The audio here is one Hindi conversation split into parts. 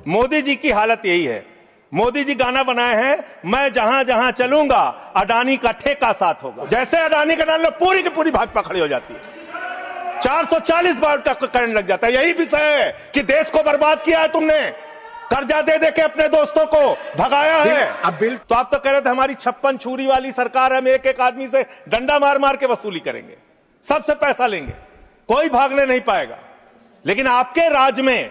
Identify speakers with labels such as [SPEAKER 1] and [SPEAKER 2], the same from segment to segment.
[SPEAKER 1] मोदी जी की हालत यही है। मोदी जी गाना बनाए हैं, मैं जहां जहां चलूंगा अडानी का ठेका साथ होगा। जैसे अडानी का नाम लो, पूरी की पूरी भाजपा खड़ी हो जाती है। 440 बार तक करंट लग जाता है। यही विषय है कि देश को बर्बाद किया है तुमने, कर्जा दे दे के अपने दोस्तों को भगाया है। अब बिल तो आप तो कह रहे थे हमारी 56 छुरी वाली सरकार है, हम एक एक आदमी से डंडा मार मार के वसूली करेंगे, सबसे पैसा लेंगे, कोई भागने नहीं पाएगा। लेकिन आपके राज में,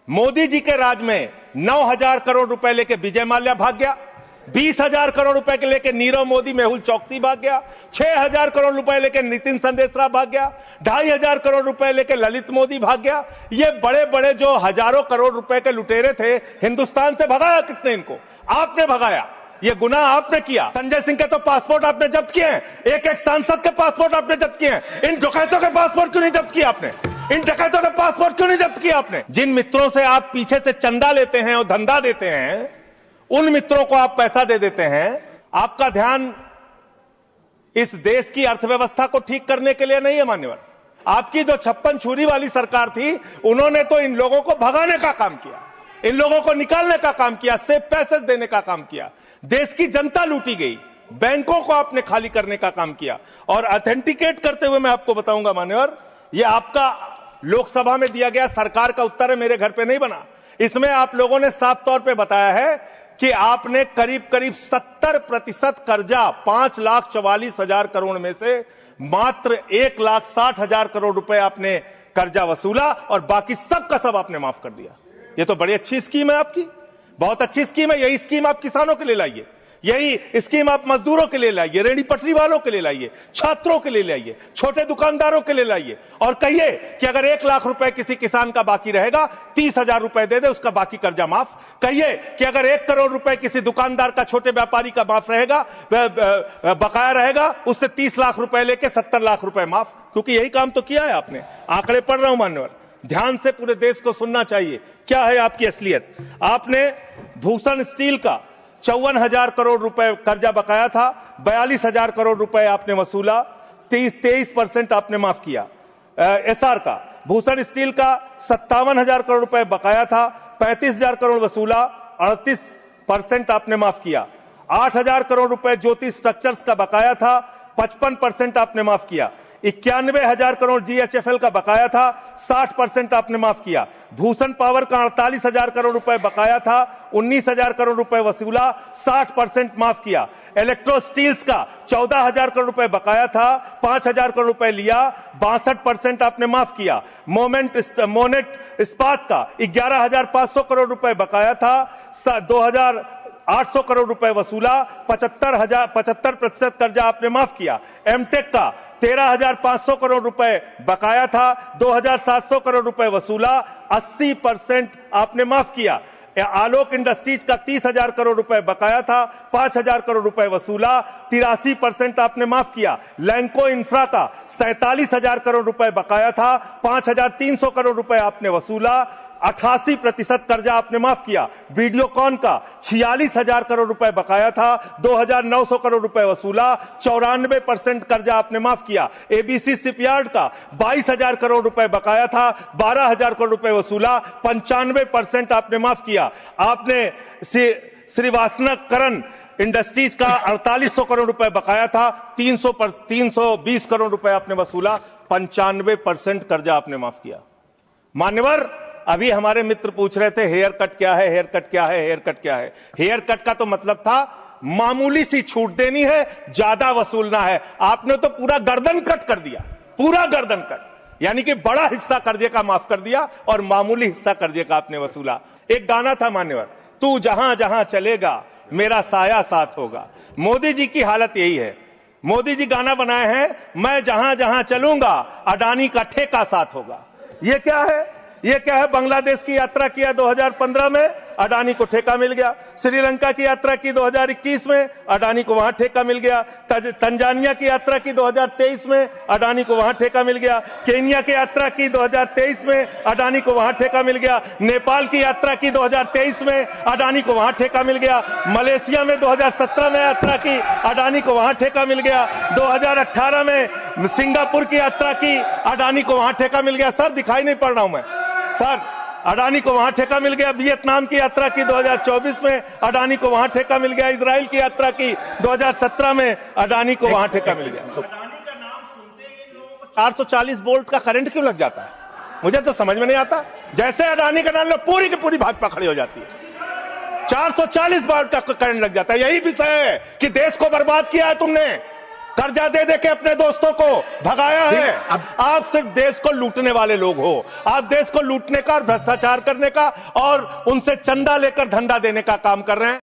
[SPEAKER 1] मोदी जी के राज में 9,000 करोड़ रुपए लेके विजय माल्या भाग गया, 20,000 करोड़ रुपए के लेके नीरव मोदी मेहुल चौकसी भाग गया, 6,000 करोड़ रुपए लेके नितिन संदेशरा भाग गया, 2,500 करोड़ रुपए लेके ललित मोदी भाग गया। ये बड़े बड़े जो हजारों करोड़ रुपए के लुटेरे थे, हिंदुस्तान से भगाया किसने इनको? आपने भगाया। ये गुनाह आपने किया। संजय सिंह के तो पासपोर्ट आपने जब्त किए हैं, एक एक सांसद के पासपोर्ट आपने जब्त किए हैं। इन डकैतों के पासपोर्ट क्यों नहीं जब्त किया आपने? इन डकैतों के पासपोर्ट क्यों नहीं जब्त किया आपने? जिन मित्रों से आप पीछे से चंदा लेते हैं और धंधा देते हैं, उन मित्रों को आप पैसा दे देते हैं। आपका ध्यान इस देश की अर्थव्यवस्था को ठीक करने के लिए नहीं है मान्यवर। आपकी जो 56 छुरी वाली सरकार थी, उन्होंने तो इन लोगों को भगाने का काम किया, इन लोगों को निकालने का काम किया, सेफ पैसेज देने का काम किया। देश की जनता लूटी गई, बैंकों को आपने खाली करने का काम किया। और ऑथेंटिकेट करते हुए मैं आपको बताऊंगा मान्यवर, ये आपका लोकसभा में दिया गया सरकार का उत्तर है, मेरे घर पे नहीं बना। इसमें आप लोगों ने साफ तौर पे बताया है कि आपने करीब करीब 70% कर्जा 5,44,000 करोड़ में से मात्र 1,60,000 करोड़ रुपए आपने कर्जा वसूला और बाकी सब का सब आपने माफ कर दिया। ये तो बड़ी अच्छी स्कीम है आपकी, बहुत अच्छी स्कीम है। यही स्कीम आप किसानों के लिए लाइए, यही स्कीम आप मजदूरों के लिए लाइए, रेहड़ी पटरी वालों के लिए लाइए, छात्रों के लिए लाइए, छोटे दुकानदारों के लिए लाइए और कहिए कि अगर 1 लाख रुपए किसी किसान का बाकी रहेगा, 30,000 रुपए दे दे, उसका बाकी कर्जा माफ। कहिए कि अगर 1 करोड़ रुपए किसी दुकानदार का, छोटे व्यापारी का माफ रहेगा, बकाया रहेगा, उससे 30 लाख रुपए लेके 70 लाख रुपए माफ। क्योंकि यही काम तो किया है आपने। आंकड़े पढ़ रहा हूं मान्यवर, ध्यान से पूरे देश को सुनना चाहिए क्या है आपकी असलियत। आपने भूषण स्टील का 54,000 करोड़ रुपए कर्जा बकाया था, 42,000 करोड़ रुपए आपने वसूला, 23% आपने माफ किया। एसआर का, भूषण स्टील का 57,000 करोड़ रुपए बकाया था, 35,000 करोड़ वसूला, 38% आपने माफ किया। 8,000 करोड़ रुपए ज्योति स्ट्रक्चर्स का बकाया था, 55% आपने माफ किया। 91,000 करोड़ जीएचएफएल का बकाया था, 60% आपने माफ किया। भूषण पावर का 48,000 करोड़ रुपए बकाया था, 19,000 करोड़ रुपए वसूला, 60% माफ किया। इलेक्ट्रो स्टील्स का 14,000 करोड़ रुपए बकाया था, 5,000 करोड़ रुपए लिया, 62% आपने माफ किया। मोनेट इस्पात का 11,500 करोड़ रुपए बकाया था, 2,800 करोड़ रुपए वसूला, 75% कर्जा आपने माफ किया। एमटेक का 13,500 करोड़ रुपए बकाया था, 2,700 करोड़ रुपए वसूला, 80% आपने माफ किया। आलोक इंडस्ट्रीज का 30,000 करोड़ रुपए बकाया था, 5,000 करोड़ रुपए वसूला, 83% आपने माफ किया। लैंको इंफ्रा का 47,000 करोड़ रुपए बकाया था, 5,300 करोड़ रुपए आपने वसूला, 88% कर्जा आपने माफ किया। वीडियोकॉन का 46,000 करोड़ रुपए बकाया था, 2,900 करोड़ रुपए वसूला, 94% कर्जा आपने माफ किया। एबीसी शिपयार्ड का 22,000 करोड़ रुपए बकाया था, 12,000 करोड़ रुपए वसूला, 95% आपने माफ किया। आपने श्रीवास्तव इंडस्ट्रीज का 4,800 करोड़ रुपए बकाया था, 320 करोड़ रुपए आपने वसूला, 95% कर्जा आपने माफ किया। मान्यवर, अभी हमारे मित्र पूछ रहे थे हेयर कट क्या है, हेयर कट क्या है, हेयर कट क्या है। हेयर कट का तो मतलब था मामूली सी छूट देनी है, ज्यादा वसूलना है। आपने तो पूरा गर्दन कट कर दिया, पूरा गर्दन कट, यानी कि बड़ा हिस्सा कर्जे का माफ कर दिया और मामूली हिस्सा कर्जे का आपने वसूला। एक गाना था मान्यवर, तू जहां जहां चलेगा मेरा साया साथ होगा। मोदी जी की हालत यही है। मोदी जी गाना बनाए हैं, मैं जहां जहां चलूंगा अडानी का ठेका साथ होगा। ये क्या है? ये क्या है? बांग्लादेश की यात्रा किया 2015 में, अडानी को ठेका मिल गया। श्रीलंका की यात्रा की 2021 में, अडानी को वहां ठेका मिल गया। तंजानिया की यात्रा की 2023 में, अडानी को वहां ठेका मिल गया। केन्या की यात्रा की 2023 में, अडानी को वहां ठेका मिल गया। नेपाल की यात्रा की 2023 में, अडानी को वहां ठेका मिल गया। मलेशिया में 2017 में यात्रा की, अडानी को वहां ठेका मिल गया। 2018 में सिंगापुर की यात्रा की, अडानी को वहां ठेका मिल गया। सर दिखाई नहीं पड़ रहा हूं मैं, सर अडानी को वहां ठेका मिल गया, वियतनाम की यात्रा की 2024 में, अडानी को वहां ठेका मिल गया, इजराइल की यात्रा की 2017 में, अडानी को वहां ठेका मिल गया। अडानी का नाम सुनते ही लोगों को 440 वोल्ट का करंट क्यों लग जाता है, मुझे तो समझ में नहीं आता। जैसे अडानी का नाम लो पूरी की पूरी भाजपा खड़ी हो जाती है, 440 वोल्ट का करंट लग जाता है। यही विषय है कि देश को बर्बाद किया है तुमने, कर्जा दे दे के अपने दोस्तों को भगाया है। आप सिर्फ देश को लूटने वाले लोग हो, आप देश को लूटने का और भ्रष्टाचार करने का और उनसे चंदा लेकर धंधा देने का काम कर रहे हैं।